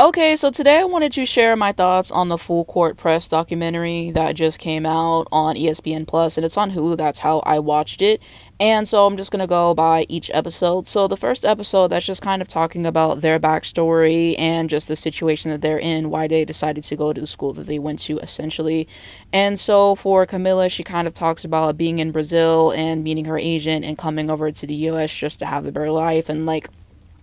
Okay, so today I wanted to share my thoughts on the Full Court Press documentary that just came out on ESPN Plus, and it's on Hulu. That's how I watched it. And so I'm just gonna go by each episode. So the first episode, that's just kind of talking about their backstory and just the situation that they're in, why they decided to go to the school that they went to, essentially. And so for Camilla, she kind of talks about being in Brazil and meeting her agent and coming over to the US just to have a better life and like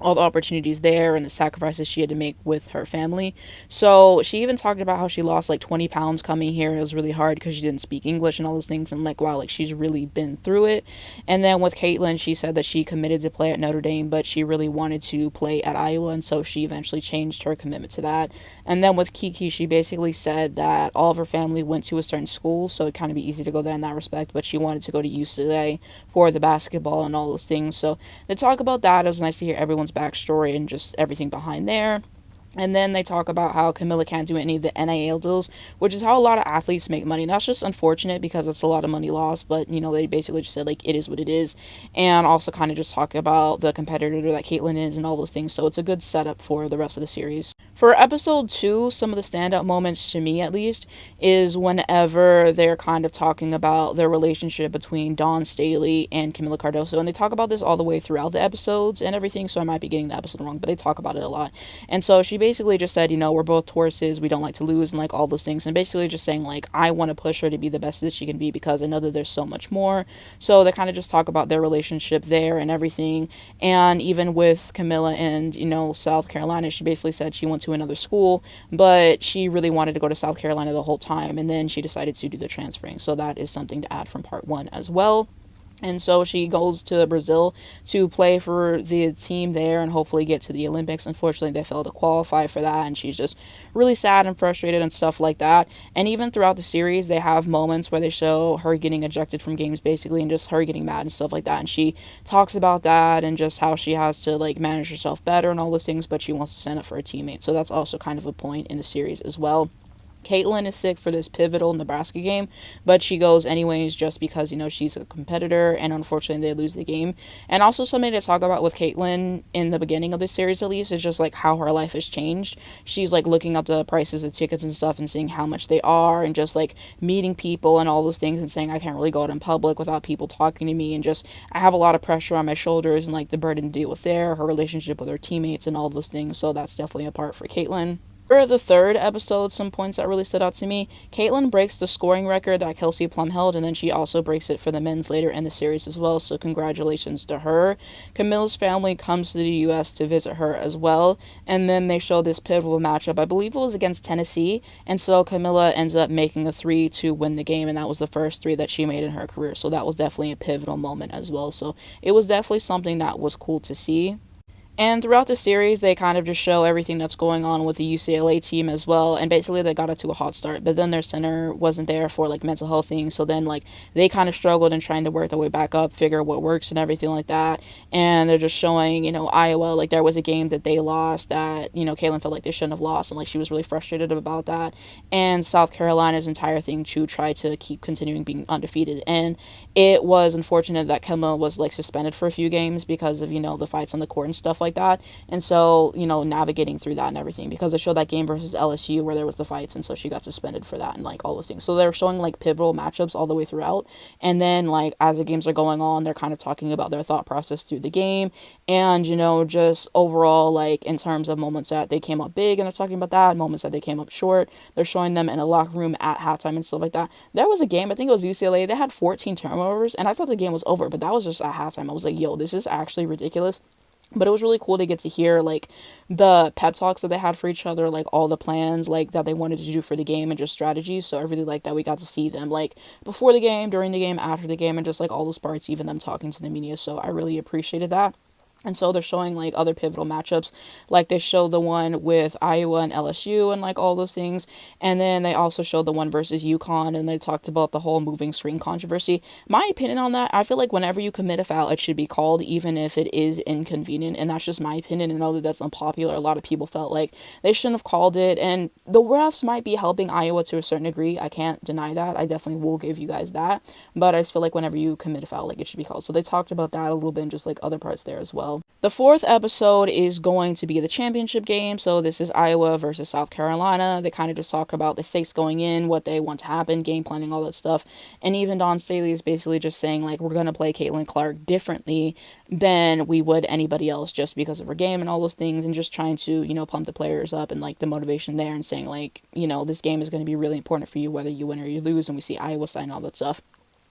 all the opportunities there and the sacrifices she had to make with her family. So she even talked about how she lost like 20 pounds coming here. It was really hard because she didn't speak English and all those things. And like, wow, like she's really been through it. And then with Caitlin, she said that she committed to play at Notre Dame, but she really wanted to play at Iowa. And so she eventually changed her commitment to that. And then with Kiki, she basically said that all of her family went to a certain school. So it kind of be easy to go there in that respect. But she wanted to go to UCLA for the basketball and all those things. So they talk about that. It was nice to hear everyone's backstory and just everything behind there. And then they talk about how Camilla can't do any of the NIL deals, which is how a lot of athletes make money. And that's just unfortunate because it's a lot of money lost. But, you know, they basically just said, like, it is what it is. And also kind of just talk about the competitor that Caitlyn is and all those things. So it's a good setup for the rest of the series. For episode 2, some of the standout moments, to me at least, is whenever they're kind of talking about their relationship between Dawn Staley and Camilla Cardoso. And they talk about this all the way throughout the episodes and everything. So I might be getting the episode wrong, but they talk about it a lot. And so she basically just said, you know, we're both Tauruses, we don't like to lose, and like all those things, and basically just saying like I want to push her to be the best that she can be because I know that there's so much more. So they kind of just talk about their relationship there and everything. And even with Camilla and, you know, South Carolina, she basically said she went to another school, but she really wanted to go to South Carolina the whole time, and then she decided to do the transferring. So that is something to add from part 1 as well. And so she goes to Brazil to play for the team there and hopefully get to the Olympics. Unfortunately, they failed to qualify for that, and she's just really sad and frustrated and stuff like that. And even throughout the series, they have moments where they show her getting ejected from games, basically, and just her getting mad and stuff like that. And she talks about that and just how she has to, like, manage herself better and all those things, but she wants to stand up for her teammates. So that's also kind of a point in the series as well. Caitlin is sick for this pivotal Nebraska game, but she goes anyways just because, you know, she's a competitor, and unfortunately they lose the game. And also something to talk about with Caitlin in the beginning of this series, at least, is just like how her life has changed. She's like looking up the prices of tickets and stuff and seeing how much they are, and just like meeting people and all those things and saying I can't really go out in public without people talking to me, and just I have a lot of pressure on my shoulders and like the burden to deal with there, her relationship with her teammates and all those things. So that's definitely a part for Caitlin. For the third episode, some points that really stood out to me. Caitlin breaks the scoring record that Kelsey Plum held, and then she also breaks it for the men's later in the series as well, so congratulations to her. Camilla's family comes to the U.S. to visit her as well, and then they show this pivotal matchup. I believe it was against Tennessee, and so Camilla ends up making a 3 to win the game, and that was the first 3 that she made in her career, so that was definitely a pivotal moment as well. So it was definitely something that was cool to see. And throughout the series, they kind of just show everything that's going on with the UCLA team as well. And basically, they got it to a hot start. But then their center wasn't there for, like, mental health things. So then, like, they kind of struggled in trying to work their way back up, figure out what works and everything like that. And they're just showing, you know, Iowa, like, there was a game that they lost that, you know, Caitlin felt like they shouldn't have lost. And, like, she was really frustrated about that. And South Carolina's entire thing to try to keep continuing being undefeated. And it was unfortunate that Camilla was, like, suspended for a few games because of, you know, the fights on the court and stuff like that. And so, you know, navigating through that and everything, because they showed that game versus LSU where there was the fights, and so she got suspended for that and like all those things. So they're showing like pivotal matchups all the way throughout, and then like as the games are going on, they're kind of talking about their thought process through the game, and you know, just overall, like in terms of moments that they came up big and they're talking about that, moments that they came up short, they're showing them in a locker room at halftime and stuff like that. There was a game, I think it was UCLA, they had 14 turnovers, and I thought the game was over, but that was just at halftime. I was like, yo, this is actually ridiculous. But it was really cool to get to hear like the pep talks that they had for each other, like all the plans like that they wanted to do for the game and just strategies. So I really like that we got to see them like before the game, during the game, after the game, and just like all those parts, even them talking to the media. So I really appreciated that. And so they're showing like other pivotal matchups, like they showed the one with Iowa and LSU and like all those things. And then they also showed the one versus UConn, and they talked about the whole moving screen controversy. My opinion on that, I feel like whenever you commit a foul, it should be called, even if it is inconvenient. And that's just my opinion. And I know that that's unpopular. A lot of people felt like they shouldn't have called it. And the refs might be helping Iowa to a certain degree. I can't deny that. I definitely will give you guys that. But I just feel like whenever you commit a foul, like it should be called. So they talked about that a little bit and just like other parts there as well. well. The fourth episode is going to be the championship game. So this is Iowa versus South Carolina. They kind of just talk about the stakes going in, what they want to happen, game planning, all that stuff. And even Don Staley is basically just saying, like, we're going to play Caitlin Clark differently than we would anybody else just because of her game and all those things, and just trying to, pump the players up and, like, the motivation there, and saying, like, this game is going to be really important for you whether you win or you lose. And we see Iowa sign all that stuff.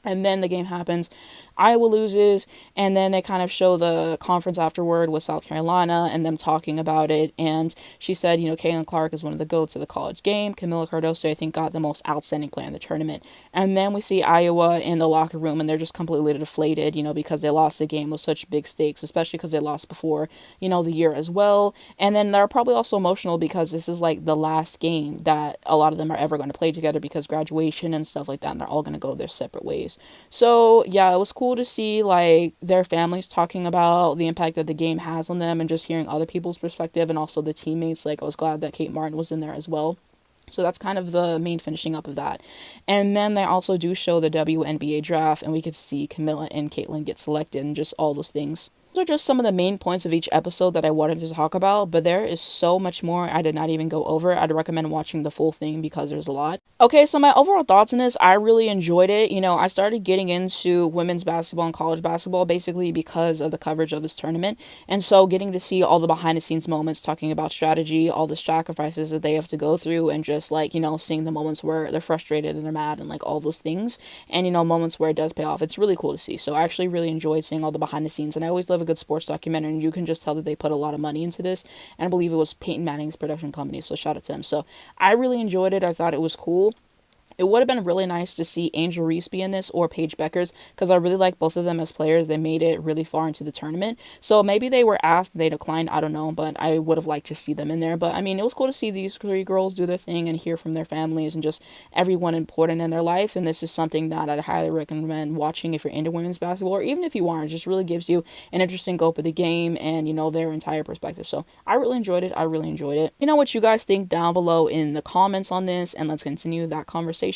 And then the game happens, Iowa loses, and then they kind of show the conference afterward with South Carolina and them talking about it. And she said, Caitlin Clark is one of the GOATs of the college game. Kamillacardoso, I think, got the most outstanding player in the tournament. And then we see Iowa in the locker room, and they're just completely deflated, because they lost the game with such big stakes, especially because they lost before, the year as well. And then they're probably also emotional because this is like the last game that a lot of them are ever going to play together, because graduation and stuff like that, and they're all going to go their separate ways. So yeah, it was cool to see like their families talking about the impact that the game has on them, and just hearing other people's perspective, and also the teammates. Like, I was glad that Kate Martin was in there as well. So that's kind of the main finishing up of that. And then they also do show the WNBA draft, and we could see Camilla and Caitlin get selected, and just all those things. Those are just some of the main points of each episode that I wanted to talk about, but there is so much more I did not even go over. I'd recommend watching the full thing because there's a lot. Okay, so my overall thoughts on this, I really enjoyed it. I started getting into women's basketball and college basketball basically because of the coverage of this tournament. And so getting to see all the behind the scenes moments, talking about strategy, all the sacrifices that they have to go through, and just like, seeing the moments where they're frustrated and they're mad and like all those things, and moments where it does pay off. It's really cool to see. So I actually really enjoyed seeing all the behind the scenes, and I always love a good sports documentary, and you can just tell that they put a lot of money into this, and I believe it was Peyton Manning's production company, so shout out to them. So I really enjoyed it. I thought it was cool. It would have been really nice to see Angel Reese be in this, or Paige Beckers, because I really like both of them as players. They made it really far into the tournament. So maybe they were asked and they declined. I don't know, but I would have liked to see them in there. But I mean, it was cool to see these three girls do their thing and hear from their families and just everyone important in their life. And this is something that I'd highly recommend watching if you're into women's basketball, or even if you aren't. It just really gives you an interesting scope of the game and, their entire perspective. So I really enjoyed it. What you guys think down below in the comments on this, and let's continue that conversation.